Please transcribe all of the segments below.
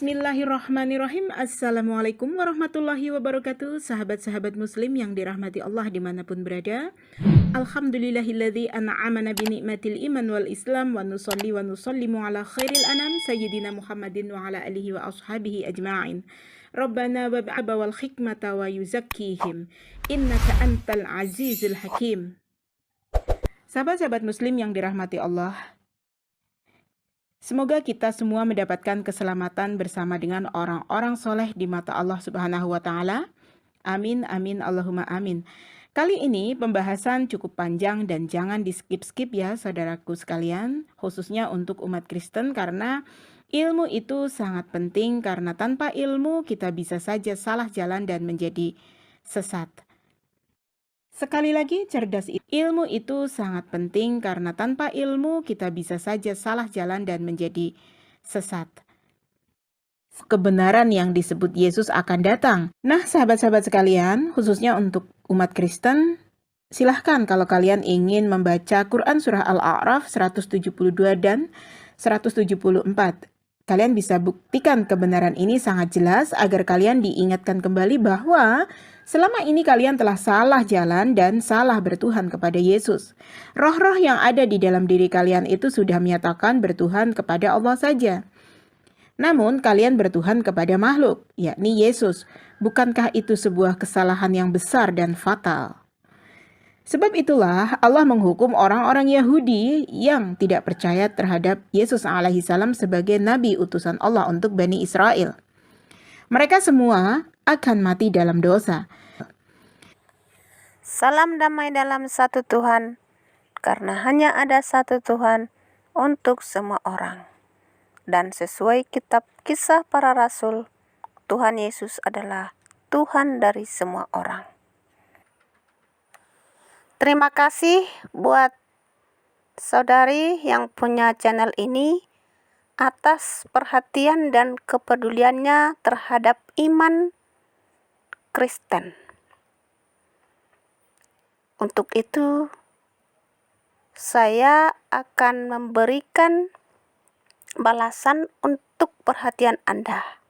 Bismillahirrahmanirrahim. Assalamualaikum warahmatullahi wabarakatuh. Sahabat-sahabat muslim yang dirahmati Allah dimanapun berada. Alhamdulillahilladzi an'amana binikmatil iman wal islam wa nusalli wa nusallimu ala khairil anam sayyidina Muhammadin wa ala alihi wa ashabihi ajma'in. Rabbana wab'aba wal hikmata wa yuzakkihim innaka antal azizul hakim. Sahabat-sahabat muslim yang dirahmati Allah, semoga kita semua mendapatkan keselamatan bersama dengan orang-orang soleh di mata Allah Subhanahu wa Ta'ala. Amin, amin, Allahumma amin. Kali ini pembahasan cukup panjang dan jangan di-skip-skip ya saudaraku sekalian, khususnya untuk umat Kristen, karena ilmu itu sangat penting, karena tanpa ilmu kita bisa saja salah jalan dan menjadi sesat. Sekali lagi, cerdas ilmu itu sangat penting, karena tanpa ilmu kita bisa saja salah jalan dan menjadi sesat. Kebenaran yang disebut Yesus akan datang. Nah, sahabat-sahabat sekalian, khususnya untuk umat Kristen, silahkan kalau kalian ingin membaca Quran Surah Al-A'raf 172 dan 174. Kalian bisa buktikan kebenaran ini sangat jelas agar kalian diingatkan kembali bahwa selama ini kalian telah salah jalan dan salah bertuhan kepada Yesus. Roh-roh yang ada di dalam diri kalian itu sudah menyatakan bertuhan kepada Allah saja. Namun kalian bertuhan kepada makhluk, yakni Yesus. Bukankah itu sebuah kesalahan yang besar dan fatal? Sebab itulah Allah menghukum orang-orang Yahudi yang tidak percaya terhadap Yesus alaihissalam sebagai nabi utusan Allah untuk Bani Israel. Mereka semua akan mati dalam dosa. Salam damai dalam satu Tuhan, karena hanya ada satu Tuhan untuk semua orang. Dan sesuai kitab Kisah Para Rasul, Tuhan Yesus adalah Tuhan dari semua orang. Terima kasih buat saudari yang punya channel ini atas perhatian dan kepeduliannya terhadap iman Kristen. Untuk itu, saya akan memberikan balasan untuk perhatian Anda.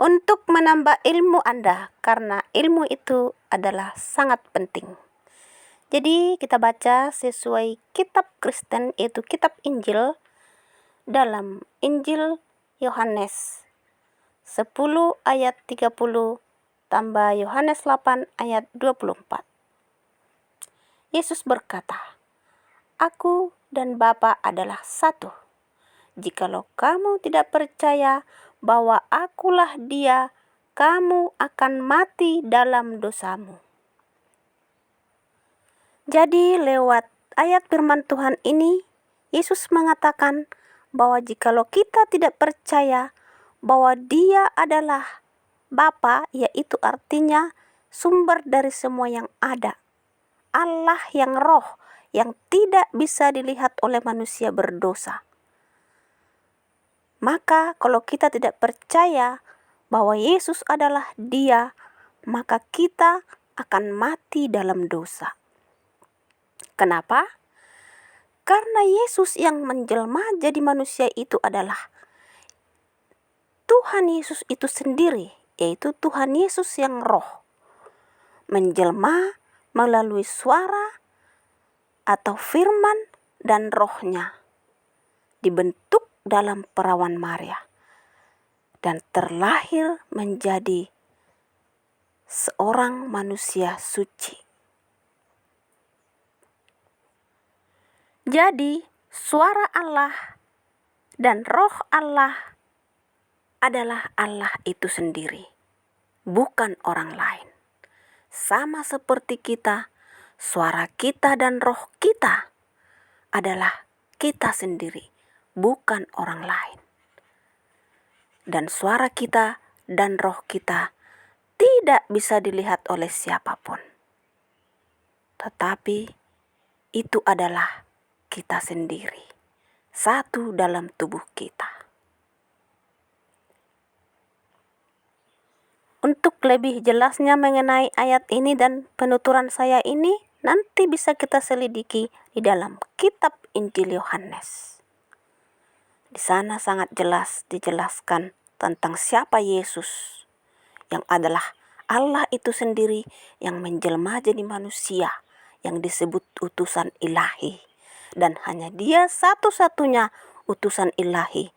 Untuk menambah ilmu Anda, karena ilmu itu adalah sangat penting. Jadi kita baca sesuai kitab Kristen, yaitu kitab Injil, dalam Injil Yohanes 10 ayat 30 tambah Yohanes 8 ayat 24. Yesus berkata, "Aku dan Bapa adalah satu. Jikalau kamu tidak percaya bahwa akulah Dia, kamu akan mati dalam dosamu." Jadi lewat ayat firman Tuhan ini, Yesus mengatakan bahwa jikalau kita tidak percaya bahwa Dia adalah Bapa, yaitu artinya sumber dari semua yang ada, Allah yang roh, yang tidak bisa dilihat oleh manusia berdosa. Maka kalau kita tidak percaya bahwa Yesus adalah Dia, maka kita akan mati dalam dosa. Kenapa? Karena Yesus yang menjelma jadi manusia itu adalah Tuhan Yesus itu sendiri, yaitu Tuhan Yesus yang roh. Menjelma melalui suara atau firman dan rohnya. Dibentuk dalam perawan Maria dan terlahir menjadi seorang manusia suci. Jadi suara Allah dan roh Allah adalah Allah itu sendiri, bukan orang lain. Sama seperti kita, suara kita dan roh kita adalah kita sendiri, bukan orang lain. Dan suara kita dan roh kita tidak bisa dilihat oleh siapapun. Tetapi itu adalah kita sendiri, satu dalam tubuh kita. Untuk lebih jelasnya mengenai ayat ini dan penuturan saya ini, nanti bisa kita selidiki di dalam kitab Injil Yohanes. Di sana sangat jelas dijelaskan tentang siapa Yesus, yang adalah Allah itu sendiri yang menjelma jadi manusia, yang disebut utusan ilahi. Dan hanya dia satu-satunya utusan ilahi,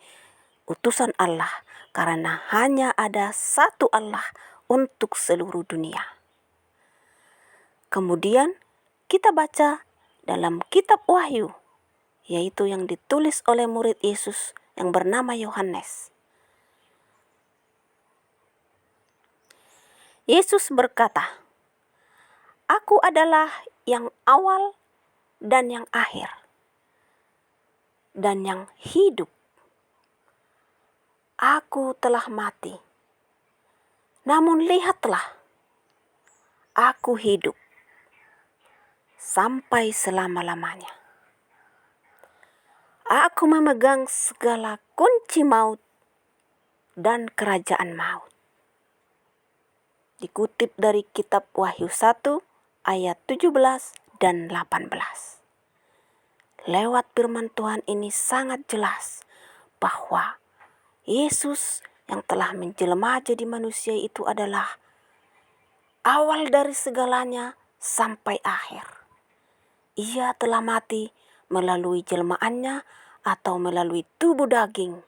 utusan Allah, karena hanya ada satu Allah untuk seluruh dunia. Kemudian kita baca dalam kitab Wahyu, yaitu yang ditulis oleh murid Yesus yang bernama Yohanes. Yesus berkata, "Aku adalah yang awal dan yang akhir, dan yang hidup. Aku telah mati, namun lihatlah, aku hidup sampai selama-lamanya. Aku memegang segala kunci maut dan kerajaan maut." Dikutip dari kitab Wahyu 1 ayat 17 dan 18. Lewat firman Tuhan ini sangat jelas bahwa Yesus yang telah menjelma jadi manusia itu adalah awal dari segalanya sampai akhir. Ia telah mati melalui jelmaannya atau melalui tubuh daging,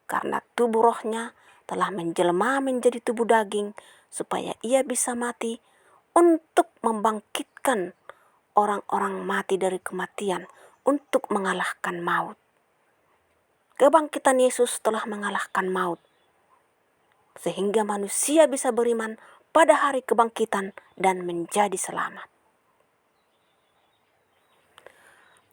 karena tubuh rohnya telah menjelma menjadi tubuh daging supaya ia bisa mati untuk membangkitkan orang-orang mati dari kematian, untuk mengalahkan maut. Kebangkitan Yesus telah mengalahkan maut, sehingga manusia bisa beriman pada hari kebangkitan dan menjadi selamat.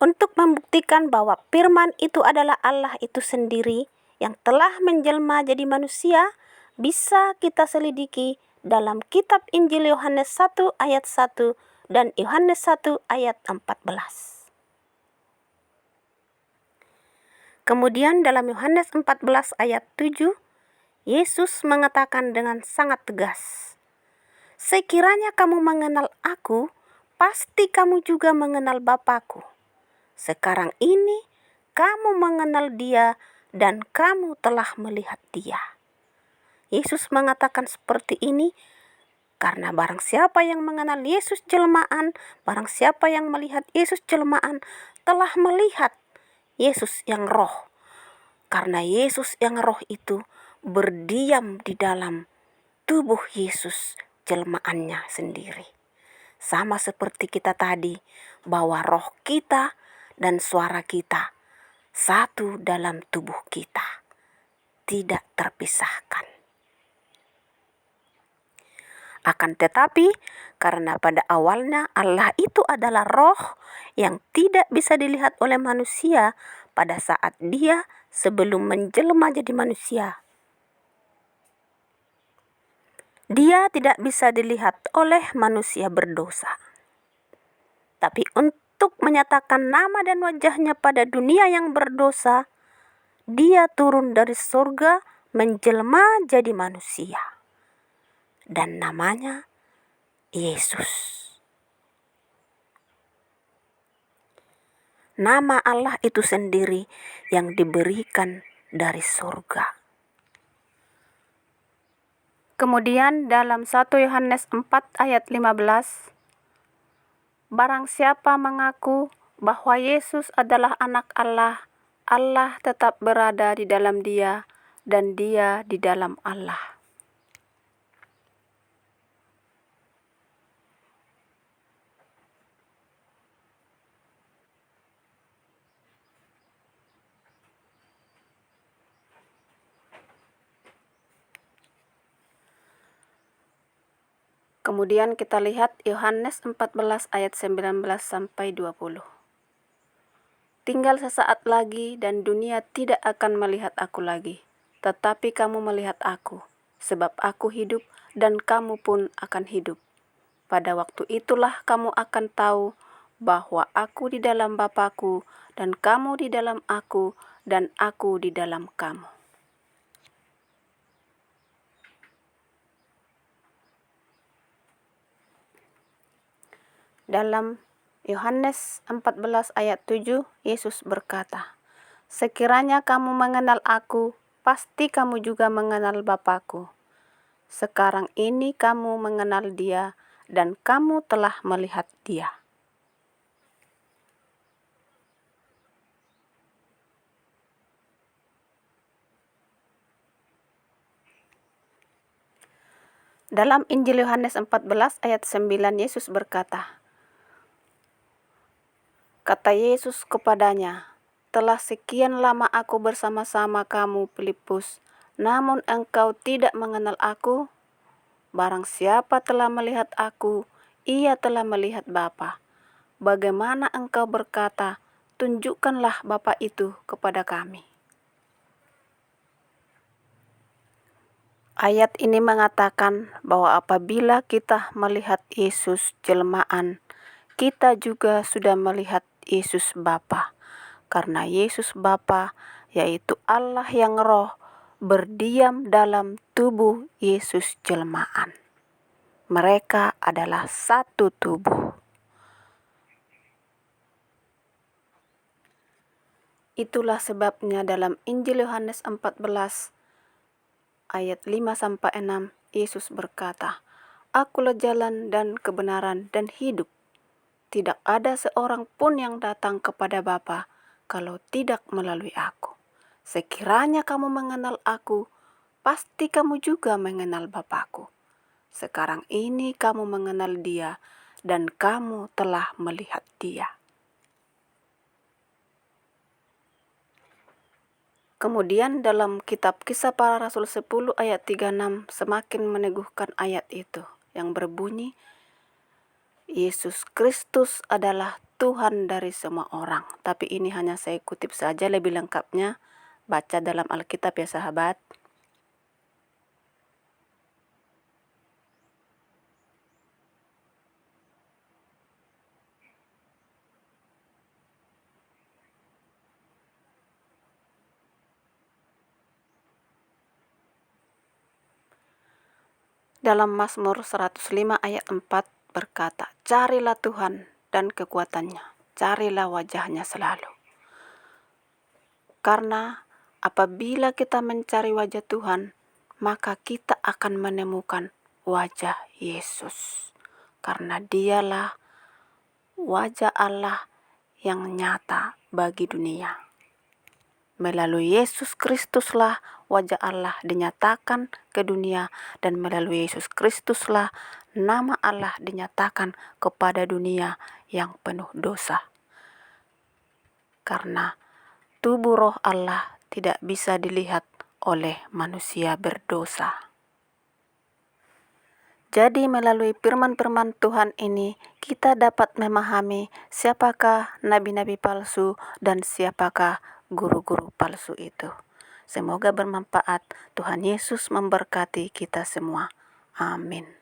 Untuk membuktikan bahwa firman itu adalah Allah itu sendiri yang telah menjelma jadi manusia, bisa kita selidiki dalam kitab Injil Yohanes 1 ayat 1 dan Yohanes 1 ayat 14. Kemudian dalam Yohanes 14 ayat 7, Yesus mengatakan dengan sangat tegas, "Sekiranya kamu mengenal aku, pasti kamu juga mengenal Bapa-Ku. Sekarang ini kamu mengenal Dia dan kamu telah melihat Dia." Yesus mengatakan seperti ini karena barang siapa yang mengenal Yesus jelmaan, barang siapa yang melihat Yesus jelmaan, telah melihat Yesus yang roh. Karena Yesus yang roh itu berdiam di dalam tubuh Yesus jelmaannya sendiri. Sama seperti kita tadi, bahwa roh kita dan suara kita satu dalam tubuh kita, tidak terpisahkan. Akan tetapi, karena pada awalnya Allah itu adalah roh yang tidak bisa dilihat oleh manusia pada saat Dia sebelum menjelma jadi manusia, Dia tidak bisa dilihat oleh manusia berdosa. Tapi untuk menyatakan nama dan wajahnya pada dunia yang berdosa, Dia turun dari surga menjelma jadi manusia. Dan namanya Yesus. Nama Allah itu sendiri yang diberikan dari surga. Kemudian dalam 1 Yohanes 4 ayat 15, barang siapa mengaku bahwa Yesus adalah anak Allah, Allah tetap berada di dalam dia dan dia di dalam Allah. Kemudian kita lihat Yohanes 14 ayat 19 sampai 20. Tinggal sesaat lagi dan dunia tidak akan melihat aku lagi, tetapi kamu melihat aku, sebab aku hidup dan kamu pun akan hidup. Pada waktu itulah kamu akan tahu bahwa aku di dalam Bapa-Ku dan kamu di dalam aku dan aku di dalam kamu. Dalam Yohanes 14 ayat 7, Yesus berkata, Sekiranya kamu mengenal aku, pasti kamu juga mengenal Bapa-Ku. Sekarang ini kamu mengenal Dia dan kamu telah melihat Dia. Dalam Injil Yohanes 14 ayat 9 Yesus berkata, kata Yesus kepadanya, telah sekian lama aku bersama-sama kamu, Filipus, namun engkau tidak mengenal aku? Barang siapa telah melihat aku, ia telah melihat Bapa. Bagaimana engkau berkata, tunjukkanlah Bapa itu kepada kami? Ayat ini mengatakan bahwa apabila kita melihat Yesus jelmaan, kita juga sudah melihat Yesus Bapa. Karena Yesus Bapa, yaitu Allah yang roh, berdiam dalam tubuh Yesus jelmaan. Mereka adalah satu tubuh. Itulah sebabnya dalam Injil Yohanes 14 ayat 5-6 Yesus berkata, Akulah jalan dan kebenaran dan hidup. Tidak ada seorang pun yang datang kepada Bapa kalau tidak melalui aku. Sekiranya kamu mengenal aku, pasti kamu juga mengenal Bapa-Ku. Sekarang ini kamu mengenal Dia dan kamu telah melihat Dia. Kemudian dalam kitab Kisah Para Rasul 10 ayat 36 semakin meneguhkan ayat itu yang berbunyi, Yesus Kristus adalah Tuhan dari semua orang. Tapi ini hanya saya kutip saja, lebih lengkapnya baca dalam Alkitab ya sahabat. Dalam Mazmur 105 ayat 4 berkata, carilah Tuhan dan kekuatannya, carilah wajahnya selalu. Karena apabila kita mencari wajah Tuhan, maka kita akan menemukan wajah Yesus. Karena Dialah wajah Allah yang nyata bagi dunia. Melalui Yesus Kristuslah wajah Allah dinyatakan ke dunia, dan melalui Yesus Kristuslah nama Allah dinyatakan kepada dunia yang penuh dosa. Karena tubuh roh Allah tidak bisa dilihat oleh manusia berdosa. Jadi melalui firman-firman Tuhan ini, kita dapat memahami siapakah nabi-nabi palsu dan siapakah guru-guru palsu itu. Semoga bermanfaat. Tuhan Yesus memberkati kita semua. Amin.